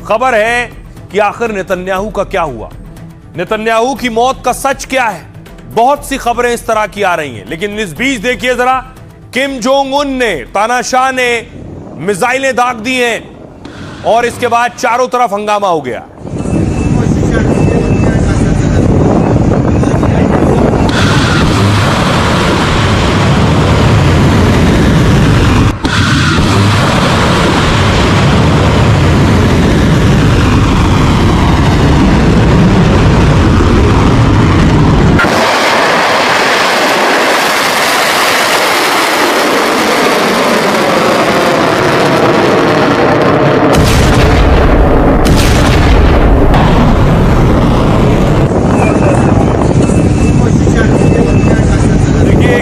खबर है कि आखिर नेतन्याहू का क्या हुआ, नेतन्याहू की मौत का सच क्या है। बहुत सी खबरें इस तरह की आ रही हैं, लेकिन इस बीच देखिए जरा, किम जोंग उन ने, तानाशाह ने मिसाइलें दाग दी हैं और इसके बाद चारों तरफ हंगामा हो गया।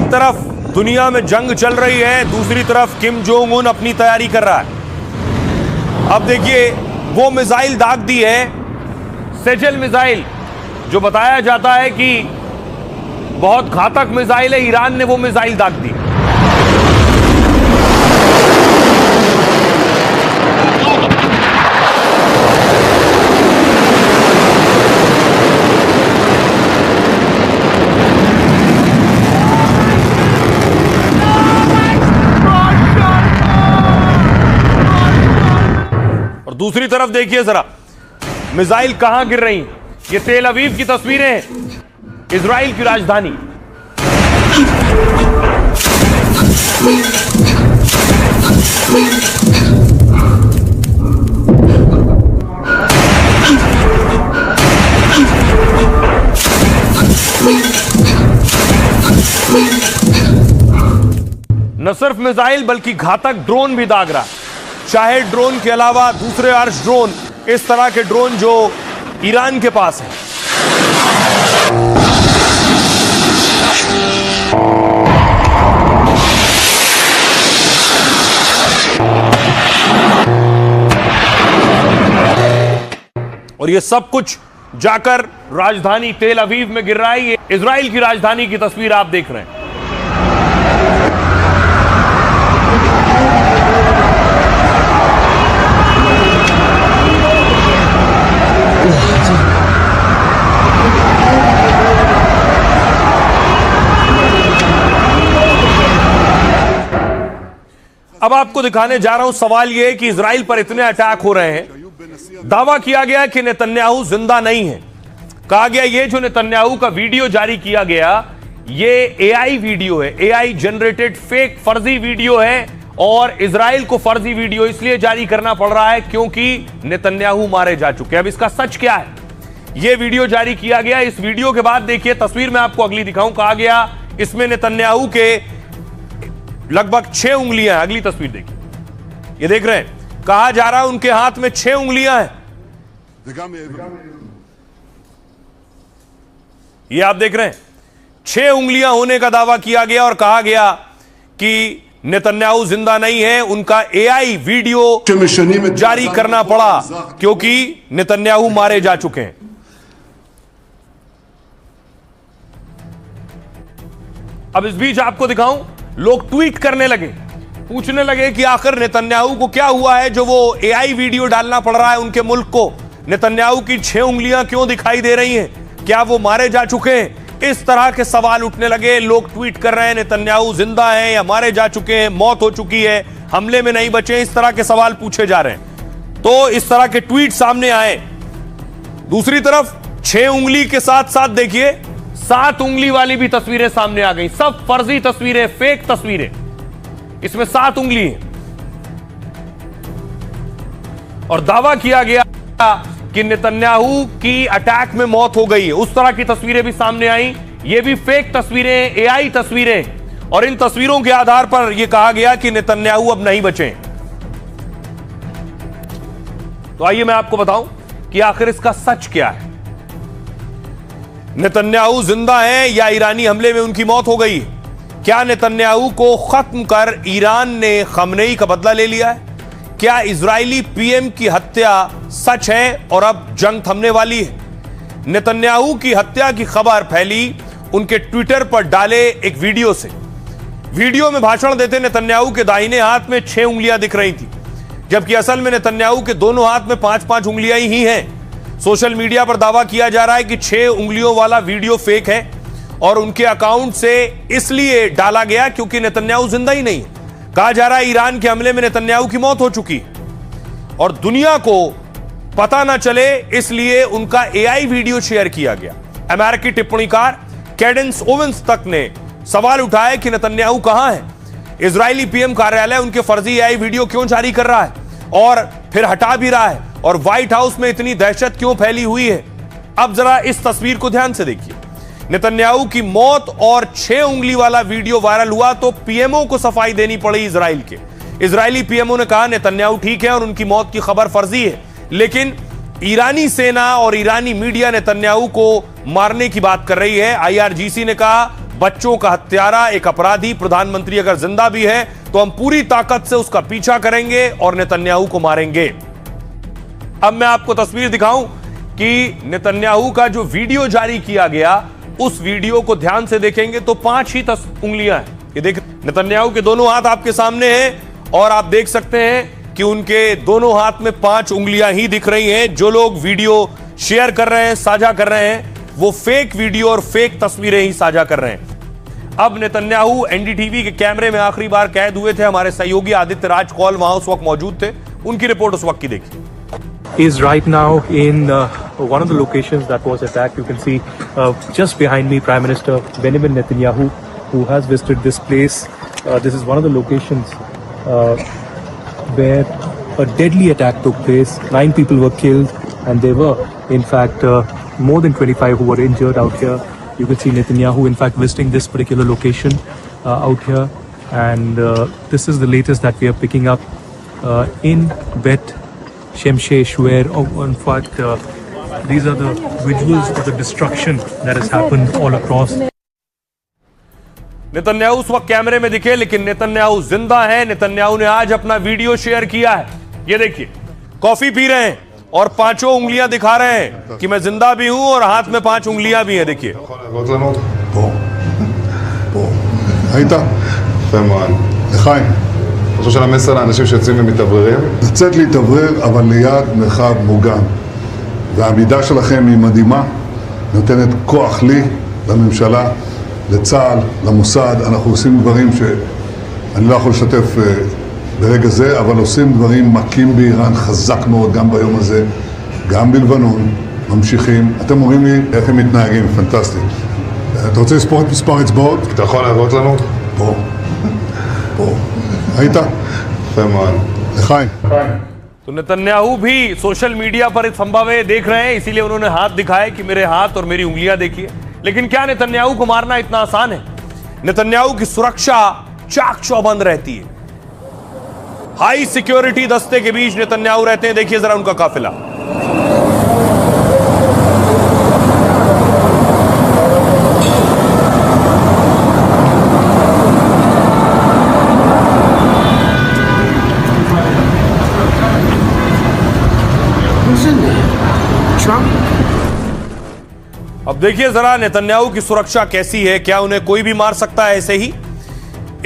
तरफ दुनिया में जंग चल रही है, दूसरी तरफ किम जोंग उन अपनी तैयारी कर रहा है। अब देखिए, वो मिसाइल दाग दी है, सेजल मिसाइल, जो बताया जाता है कि बहुत घातक मिसाइल है। ईरान ने वो मिसाइल दाग दी। दूसरी तरफ देखिए जरा, मिसाइल कहां गिर रही। ये तेल अवीव की तस्वीरें हैं, इजराइल की राजधानी। न सिर्फ मिसाइल बल्कि घातक ड्रोन भी दाग रहा है। शाहेद ड्रोन के अलावा दूसरे अर्श ड्रोन, इस तरह के ड्रोन जो ईरान के पास हैं। और ये सब कुछ जाकर राजधानी तेल अवीव में गिर रहा है। ये इजराइल की राजधानी की तस्वीर आप देख रहे हैं। अब आपको दिखाने जा रहा हूं, सवाल यह है कि इजराइल पर इतने अटैक हो रहे हैं, दावा किया गया कि नेतन्याहू जिंदा नहीं है। कहा गया ये जो नेतन्याहू का वीडियो जारी किया गया, ये एआई वीडियो है, एआई जनरेटेड फेक फर्जी वीडियो है। और इजराइल को फर्जी वीडियो इसलिए जारी करना पड़ रहा है क्योंकि नेतन्याहू मारे जा चुके हैं। अब इसका सच क्या है? यह वीडियो जारी किया गया। इस वीडियो के बाद देखिए, तस्वीर में आपको अगली दिखाऊं। कहा गया इसमें नेतन्याहू के लगभग 6 उंगलियां हैं। अगली तस्वीर देखिए, ये देख रहे हैं, कहा जा रहा है उनके हाथ में 6 उंगलियां हैं। ये आप देख रहे हैं, 6 उंगलियां होने का दावा किया गया और कहा गया कि नेतन्याहू जिंदा नहीं है। उनका एआई वीडियो जारी करना पड़ा क्योंकि नेतन्याहू मारे जा चुके हैं। अब इस बीच आपको दिखाऊं, लोग ट्वीट करने लगे, पूछने लगे कि आखिर नेतन्याहू को क्या हुआ है जो वो एआई वीडियो डालना पड़ रहा है उनके मुल्क को। नेतन्याहू की 6 उंगलियां क्यों दिखाई दे रही हैं? क्या वो मारे जा चुके हैं? इस तरह के सवाल उठने लगे। लोग ट्वीट कर रहे हैं नेतन्याहू जिंदा है या मारे जा चुके हैं, मौत हो चुकी है, हमले में नहीं बचे। इस तरह के सवाल पूछे जा रहे हैं, तो इस तरह के ट्वीट सामने आए। दूसरी तरफ 6 उंगली के साथ साथ देखिए 7 उंगली वाली भी तस्वीरें सामने आ गई। सब फर्जी तस्वीरें, फेक तस्वीरें। इसमें 7 उंगली है और दावा किया गया कि नेतन्याहू की अटैक में मौत हो गई है। उस तरह की तस्वीरें भी सामने आई। ये भी फेक तस्वीरें, एआई तस्वीरें। और इन तस्वीरों के आधार पर यह कहा गया कि नेतन्याहू अब नहीं बचे। तो आइए मैं आपको बताऊं कि आखिर इसका सच क्या है। नेतन्याहू जिंदा हैं या ईरानी हमले में उनकी मौत हो गई? क्या नेतन्याहू को खत्म कर ईरान ने खमनेई का बदला ले लिया है? क्या इजरायली पीएम की हत्या सच है और अब जंग थमने वाली है? नेतन्याहू की हत्या की खबर फैली उनके ट्विटर पर डाले एक वीडियो से। वीडियो में भाषण देते नेतन्याहू के दाहिने हाथ में 6 उंगलियां दिख रही थी। जबकि असल में नेतन्याहू के दोनों हाथ में 5-5 उंगलियां ही हैं। सोशल मीडिया पर दावा किया जा रहा है कि 6 उंगलियों वाला वीडियो फेक है और उनके अकाउंट से इसलिए डाला गया क्योंकि नेतन्याहू जिंदा ही नहीं है। कहा जा रहा है ईरान के हमले में नेतन्याहू की मौत हो चुकी और दुनिया को पता ना चले इसलिए उनका एआई वीडियो शेयर किया गया। अमेरिकी टिप्पणीकार कैडेंस ओवेंस तक ने सवाल उठाया कि नेतन्याहू कहां है, इजरायली पीएम कार्यालय उनके फर्जी एआई वीडियो क्यों जारी कर रहा है और फिर हटा भी रहा है, और व्हाइट हाउस में इतनी दहशत क्यों फैली हुई है। अब जरा इस तस्वीर को ध्यान से देखिए। नेतन्याहू की मौत और 6 उंगली वाला वीडियो वायरल हुआ तो पीएमओ को सफाई देनी पड़ी इजराइल के। इजरायली पीएमओ ने कहा नेतन्याहू ठीक है और उनकी मौत की खबर फर्जी है, लेकिन ईरानी सेना और ईरानी मीडिया नेतन्याहू को मारने की बात कर रही है। आईआरजीसी ने कहा बच्चों का हत्यारा एक अपराधी प्रधानमंत्री अगर जिंदा भी है तो हम पूरी ताकत से उसका पीछा करेंगे और नेतन्याहू को मारेंगे। अब मैं आपको तस्वीर दिखाऊं कि नेतन्याहू का जो वीडियो जारी किया गया उस वीडियो को ध्यान से देखेंगे तो 5 ही उंगलियां हैं। ये देख, नेतन्याहू के दोनों हाथ आपके सामने हैं और आप देख सकते हैं कि उनके दोनों हाथ में 5 उंगलियां ही दिख रही हैं। जो लोग वीडियो शेयर कर रहे हैं, साझा कर रहे हैं, वो फेक वीडियो और फेक तस्वीरें ही साझा कर रहे हैं। अब नेतन्याहू एनडीटीवी के कैमरे में आखिरी बार कैद हुए थे। हमारे सहयोगी आदित्य राज कौल वहां उस वक्त मौजूद थे, उनकी रिपोर्ट उस वक्त की देखिए। Is right now in one of the locations that was attacked. You can see just behind me Prime Minister Benjamin Netanyahu, who has visited this place. This is one of the locations where a deadly attack took place. 9 people were killed and there were in fact more than 25 who were injured out here. You can see Netanyahu in fact visiting this particular location out here, and this is the latest that we are picking up in Bet Shemshesh, where in fact these are the visuals of the destruction that has happened all across. Netanyahu उस वक्त कैमरे में दिखे लेकिन Netanyahu जिंदा है। Netanyahu ने आज अपना वीडियो शेयर किया है। ये देखिए, कॉफी पी रहे हैं और 5 उंगलियां दिखा रहे हैं कि मैं जिंदा भी हूं और हाथ में 5 उंगलियां भी हैं। देखिए, היית? יפה מאוד. לחיים. חושב של המסר לאנשים שיוצאים ומתאווררים? לצאת להתאוורר, אבל ליד מרחב מוגן. והעמידה שלכם היא מדהימה, נותנת כוח לי, לממשלה, לצה"ל, למוסד. אנחנו עושים דברים שאני לא יכול לשתף ברגע זה, אבל עושים דברים מכים באיראן חזק מאוד גם ביום הזה, גם בלבנון, ממשיכים. אתם אומרים לי איך הם מתנהגים, פנטסטי. אתה רוצה לספור את מספר אצבעות? אתה יכול להראות לנו? פה. פה. היית? יפה מאוד. לחיים. तो नेतन्याहू भी सोशल मीडिया पर इस संभव देख रहे हैं, इसीलिए उन्होंने हाथ दिखाए कि मेरे हाथ और मेरी उंगलियां देखिए। लेकिन क्या नेतन्याहू को मारना इतना आसान है? नेतन्याहू की सुरक्षा चाक चौबंद रहती है। हाई सिक्योरिटी दस्ते के बीच नेतन्याहू रहते हैं। देखिए जरा उनका काफिला। अब देखिए जरा नेतन्याहू की सुरक्षा कैसी है, क्या उन्हें कोई भी मार सकता है ऐसे ही?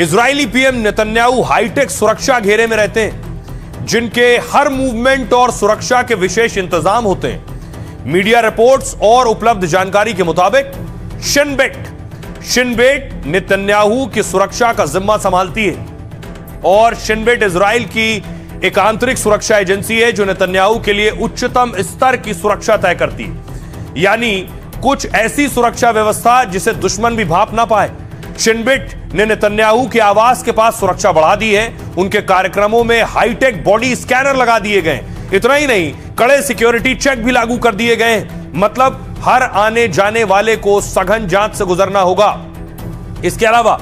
इजरायली पीएम नेतन्याहू हाईटेक सुरक्षा घेरे में रहते हैं, जिनके हर मूवमेंट और सुरक्षा के विशेष इंतजाम होते हैं। मीडिया रिपोर्ट्स और उपलब्ध जानकारी के मुताबिक शिनबेट नेतन्याहू की सुरक्षा का जिम्मा संभालती है और शिनबेट इजराइल की एक आंतरिक सुरक्षा एजेंसी है जो नेतन्याहू के लिए उच्चतम स्तर की सुरक्षा तय करती है, यानी कुछ ऐसी सुरक्षा व्यवस्था जिसे दुश्मन भी भांप ना पाए। शिनबेट ने नेतन्याहू के आवास के पास सुरक्षा बढ़ा दी है। उनके कार्यक्रमों में हाईटेक बॉडी स्कैनर लगा दिए गए। इतना ही नहीं, कड़े सिक्योरिटी चेक भी लागू कर दिए गए। मतलब हर आने जाने वाले को सघन जांच से गुजरना होगा। इसके अलावा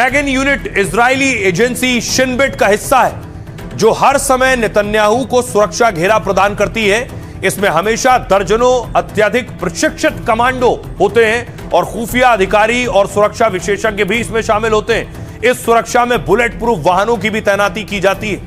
मैगन यूनिट इजरायली एजेंसी शिनबेट का हिस्सा है जो हर समय नेतन्याहू को सुरक्षा घेरा प्रदान करती है। इसमें हमेशा दर्जनों अत्यधिक प्रशिक्षित कमांडो होते हैं और खुफिया अधिकारी और सुरक्षा विशेषज्ञ भी इसमें शामिल होते हैं। इस सुरक्षा में बुलेट प्रूफ वाहनों की भी तैनाती की जाती है।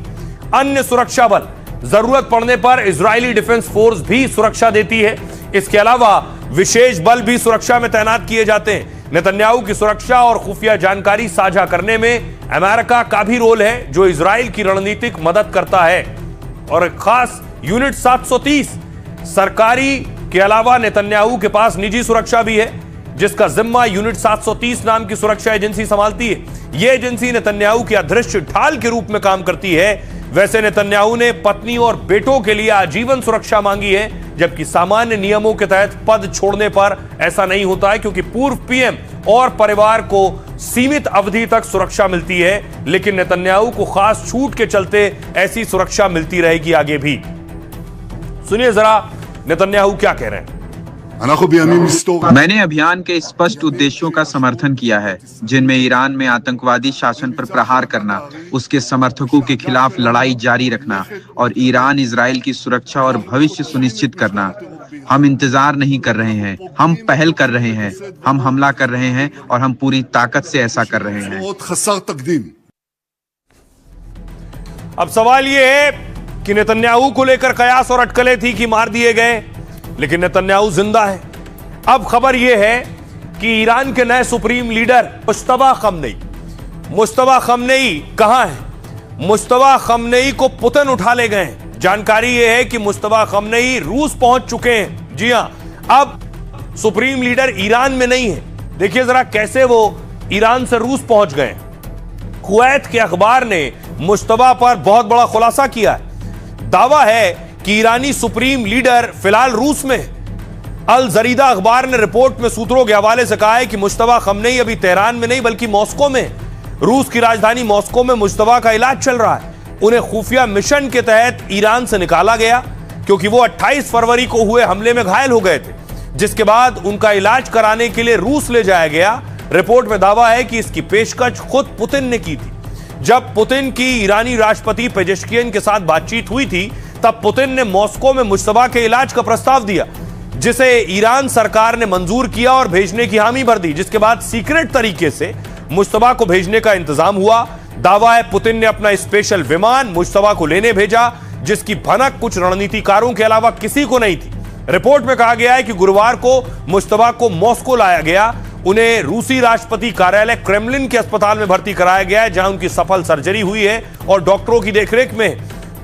अन्य सुरक्षा बल जरूरत पड़ने पर इजरायली डिफेंस फोर्स भी सुरक्षा देती है। इसके अलावा विशेष बल भी सुरक्षा में तैनात किए जाते हैं। नेतन्याहू की सुरक्षा और खुफिया जानकारी साझा करने में अमेरिका का भी रोल है, जो इजराइल की रणनीतिक मदद करता है। और खास यूनिट 730 सरकारी के अलावा नेतन्याहू के पास निजी सुरक्षा भी है, जिसका जिम्मा यूनिट 730 नाम की सुरक्षा एजेंसी संभालती है। यह एजेंसी नेतन्याहू की अदृश्य ढाल के रूप में काम करती है। वैसे नेतन्याहू ने पत्नी और बेटों के लिए आजीवन सुरक्षा मांगी है, जबकि सामान्य नियमों के तहत पद छोड़ने पर ऐसा नहीं होता है, क्योंकि पूर्व पीएम और परिवार को सीमित अवधि तक सुरक्षा मिलती है। लेकिन नेतन्याहू को खास छूट के चलते ऐसी सुरक्षा मिलती रहेगी आगे भी। सुनिए जरा नेतन्याहू क्या कह रहे हैं। मैंने अभियान के स्पष्ट उद्देश्यों का समर्थन किया है, जिनमें ईरान में आतंकवादी शासन पर प्रहार करना, उसके समर्थकों के खिलाफ लड़ाई जारी रखना और ईरान इजराइल की सुरक्षा और भविष्य सुनिश्चित करना। हम इंतजार नहीं कर रहे हैं, हम पहल कर रहे हैं, हम हमला कर रहे हैं और हम पूरी ताकत से ऐसा कर रहे हैं। अब सवाल यह है कि नेतन्याहू को लेकर कयास और अटकलें थी कि मार दिए गए, लेकिन नेतन्याहू जिंदा है। अब खबर यह है कि ईरान के नए सुप्रीम लीडर मुश्तबा खमनेई कहां है। मुश्तबा खमनेई को पुतिन उठा ले गए हैं। जानकारी यह है कि मुश्तबा खमनेई रूस पहुंच चुके हैं। जी हां, अब सुप्रीम लीडर ईरान में नहीं है। देखिए जरा कैसे वो ईरान से रूस पहुंच गए। कुवैत के अखबार ने मुश्तबा पर बहुत बड़ा खुलासा किया है। दावा है कि ईरानी सुप्रीम लीडर फिलहाल रूस में। अल जरीदा अखबार ने रिपोर्ट में सूत्रों के हवाले से कहा है कि मुश्तबा खमनेई अभी तेहरान में नहीं बल्कि मॉस्को में, रूस की राजधानी मॉस्को में मुश्तबा का इलाज चल रहा है। उन्हें खुफिया मिशन के तहत ईरान से निकाला गया, क्योंकि वो 28 फरवरी को हुए हमले में घायल हो गए थे, जिसके बाद उनका इलाज कराने के लिए रूस ले जाया गया। रिपोर्ट में दावा है कि इसकी पेशकश खुद पुतिन ने की थी। जब पुतिन की ईरानी राष्ट्रपति पेजेश्कियन के साथ बातचीत हुई थी, तब पुतिन ने मॉस्को में मुश्तबा के इलाज का प्रस्ताव दिया, जिसे ईरान सरकार ने मंजूर किया और भेजने की हामी भर दी, जिसके बाद सीक्रेट तरीके से मुश्तबा को भेजने का इंतजाम हुआ। दावा है पुतिन ने अपना स्पेशल विमान मुश्तबा को लेने भेजा, जिसकी भनक कुछ रणनीतिकारों के अलावा किसी को नहीं थी। रिपोर्ट में कहा गया है कि गुरुवार को मुश्तबा को मॉस्को लाया गया। उन्हें रूसी राष्ट्रपति कार्यालय क्रेमलिन के अस्पताल में भर्ती कराया गया है, जहां उनकी सफल सर्जरी हुई है और डॉक्टरों की देखरेख में।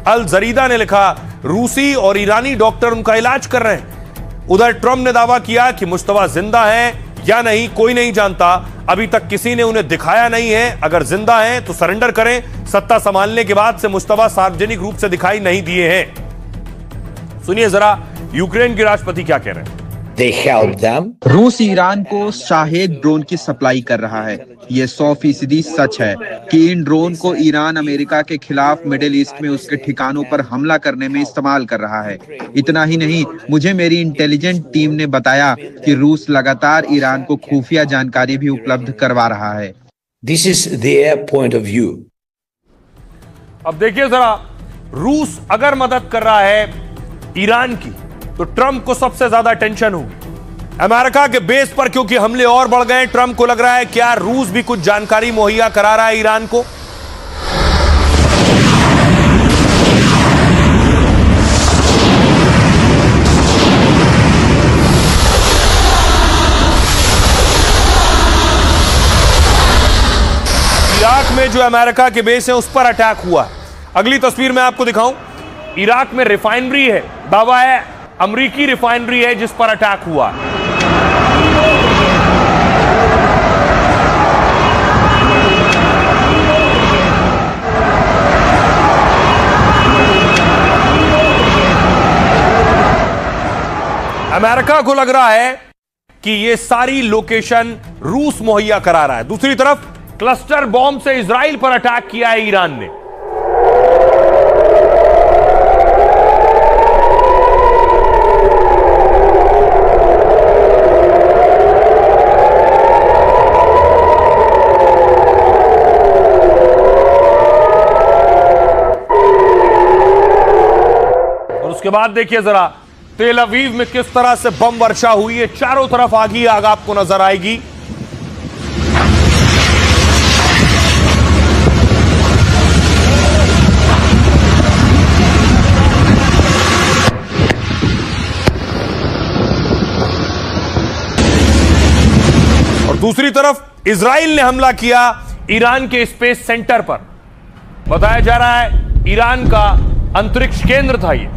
अल जरीदा ने लिखा, रूसी और ईरानी डॉक्टर उनका इलाज कर रहे हैं। उधर ट्रंप ने दावा किया कि मुश्तबा जिंदा है या नहीं कोई नहीं जानता, अभी तक किसी ने उन्हें दिखाया नहीं है। अगर जिंदा है तो सरेंडर करें। सत्ता संभालने के बाद से मुश्तबा सार्वजनिक रूप से दिखाई नहीं दिए हैं। सुनिए जरा यूक्रेन के राष्ट्रपति क्या कह रहे हैं। They help them. रूस ईरान को शाहेद ड्रोन की सप्लाई कर रहा है। ये 100% सच है कि इन ड्रोन को ईरान अमेरिका के खिलाफ मिडिल ईस्ट में उसके ठिकानों पर हमला करने में इस्तेमाल कर रहा है। इतना ही नहीं, मुझे मेरी इंटेलिजेंस टीम ने बताया कि रूस लगातार ईरान को खुफिया जानकारी भी उपलब्ध करवा रहा है। This is their point of view. अब देखिए जरा, रूस अगर मदद कर रहा है ईरान की, तो ट्रंप को सबसे ज्यादा टेंशन होगी। अमेरिका के बेस पर क्योंकि हमले और बढ़ गए, ट्रंप को लग रहा है क्या रूस भी कुछ जानकारी मुहैया करा रहा है ईरान को। इराक में जो अमेरिका के बेस है उस पर अटैक हुआ। अगली तस्वीर मैं आपको दिखाऊं। इराक में रिफाइनरी है, दावा है अमेरिकी रिफाइनरी है जिस पर अटैक हुआ। अमेरिका को लग रहा है कि यह सारी लोकेशन रूस मुहैया करा रहा है। दूसरी तरफ क्लस्टर बॉम्ब से इजराइल पर अटैक किया है ईरान ने। उसके बाद देखिए जरा तेल अवीव में किस तरह से बम वर्षा हुई है। चारों तरफ आग ही आग आपको नजर आएगी। और दूसरी तरफ इजराइल ने हमला किया ईरान के स्पेस सेंटर पर। बताया जा रहा है ईरान का अंतरिक्ष केंद्र था ये।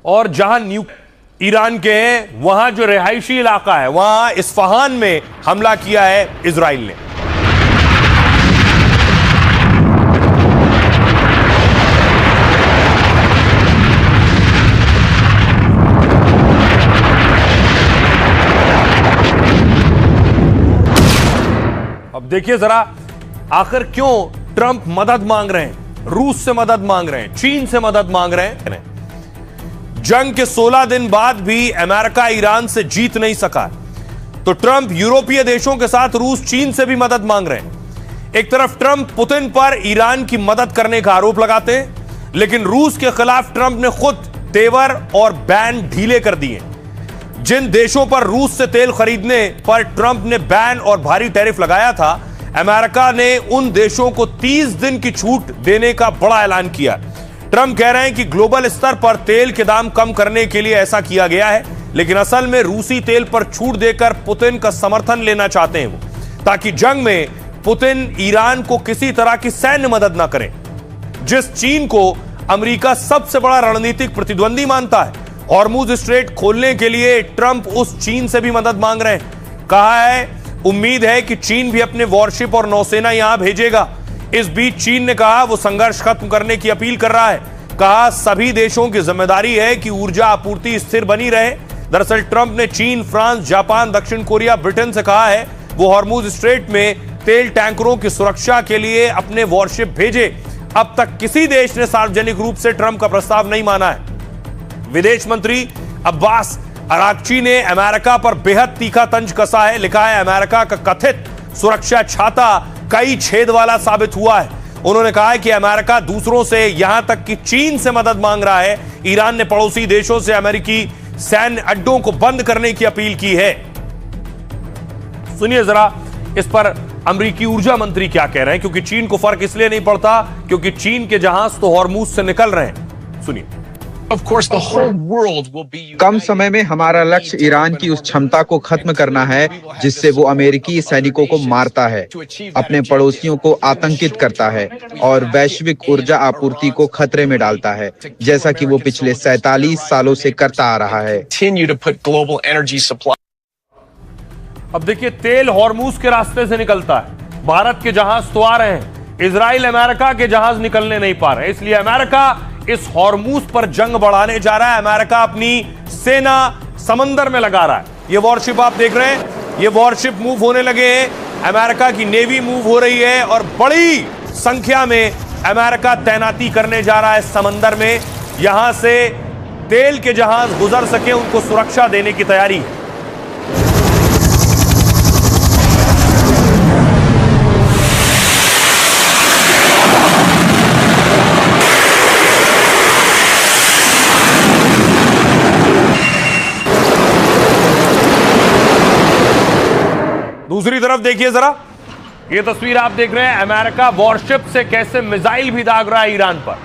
और जहां ईरान के हैं वहां जो रिहायशी इलाका है वहां इस्फहान में हमला किया है इजराइल ने। अब देखिए जरा आखिर क्यों ट्रंप मदद मांग रहे हैं, रूस से मदद मांग रहे हैं, चीन से मदद मांग रहे हैं। जंग के 16 दिन बाद भी अमेरिका ईरान से जीत नहीं सका, तो ट्रंप यूरोपीय देशों के साथ रूस चीन से भी मदद मांग रहे हैं। एक तरफ ट्रंप पुतिन पर ईरान की मदद करने का आरोप लगाते हैं, लेकिन रूस के खिलाफ ट्रंप ने खुद तेवर और बैन ढीले कर दिए। जिन देशों पर रूस से तेल खरीदने पर ट्रंप ने बैन और भारी टैरिफ लगाया था, अमेरिका ने उन देशों को 30 दिन की छूट देने का बड़ा ऐलान किया। ट्रंप कह रहे हैं कि ग्लोबल स्तर पर तेल के दाम कम करने के लिए ऐसा किया गया है, लेकिन असल में रूसी तेल पर छूट देकर पुतिन का समर्थन लेना चाहते हैं वो, ताकि जंग में पुतिन ईरान को किसी तरह की सैन्य मदद ना करें। जिस चीन को अमेरिका सबसे बड़ा रणनीतिक प्रतिद्वंदी मानता है, हॉर्मुज स्ट्रेट खोलने के लिए ट्रंप उस चीन से भी मदद मांग रहे हैं। कहा है उम्मीद है कि चीन भी अपने वॉरशिप और नौसेना यहां भेजेगा। इस बीच चीन ने कहा वो संघर्ष खत्म करने की अपील कर रहा है। कहा सभी देशों की जिम्मेदारी है कि ऊर्जा आपूर्ति स्थिर बनी रहे। दरअसल ट्रंप ने चीन, फ्रांस, जापान, दक्षिण कोरिया, ब्रिटेन से कहा है वो हॉर्मुज स्ट्रेट में तेल टैंकरों की सुरक्षा के लिए अपने वॉरशिप भेजे। अब तक किसी देश ने सार्वजनिक रूप से ट्रंप का प्रस्ताव नहीं माना है। विदेश मंत्री अब्बास अरागची ने अमेरिका पर बेहद तीखा तंज कसा है। लिखा है अमेरिका का कथित सुरक्षा छाता कई छेद वाला साबित हुआ है। उन्होंने कहा है कि अमेरिका दूसरों से यहां तक कि चीन से मदद मांग रहा है। ईरान ने पड़ोसी देशों से अमेरिकी सैन्य अड्डों को बंद करने की अपील की है। सुनिए जरा इस पर अमेरिकी ऊर्जा मंत्री क्या कह रहे हैं, क्योंकि चीन को फर्क इसलिए नहीं पड़ता क्योंकि चीन के जहाज तो हॉर्मुज से निकल रहे हैं। सुनिए। कम समय में हमारा लक्ष्य ईरान की उस क्षमता को खत्म करना है जिससे वो अमेरिकी सैनिकों को मारता है, अपने पड़ोसियों को आतंकित करता है और वैश्विक ऊर्जा आपूर्ति को खतरे में डालता है, जैसा कि वो पिछले 47 सालों से करता आ रहा है। अब देखिए तेल हॉर्मुज के रास्ते से निकलता है, भारत के जहाज तो आ रहे हैं, इजराइल अमेरिका के जहाज निकलने नहीं पा रहे, इसलिए अमेरिका इस हॉर्मुज पर जंग बढ़ाने जा रहा है। अमेरिका अपनी सेना समंदर में लगा रहा है। ये वॉरशिप आप देख रहे हैं, ये वॉरशिप मूव होने लगे हैं, अमेरिका की नेवी मूव हो रही है और बड़ी संख्या में अमेरिका तैनाती करने जा रहा है समंदर में। यहां से तेल के जहाज गुजर सके उनको सुरक्षा देने की तैयारी है। दूसरी तरफ देखिए जरा, ये तस्वीर आप देख रहे हैं अमेरिका वॉरशिप से कैसे मिसाइल भी दाग रहा है ईरान पर।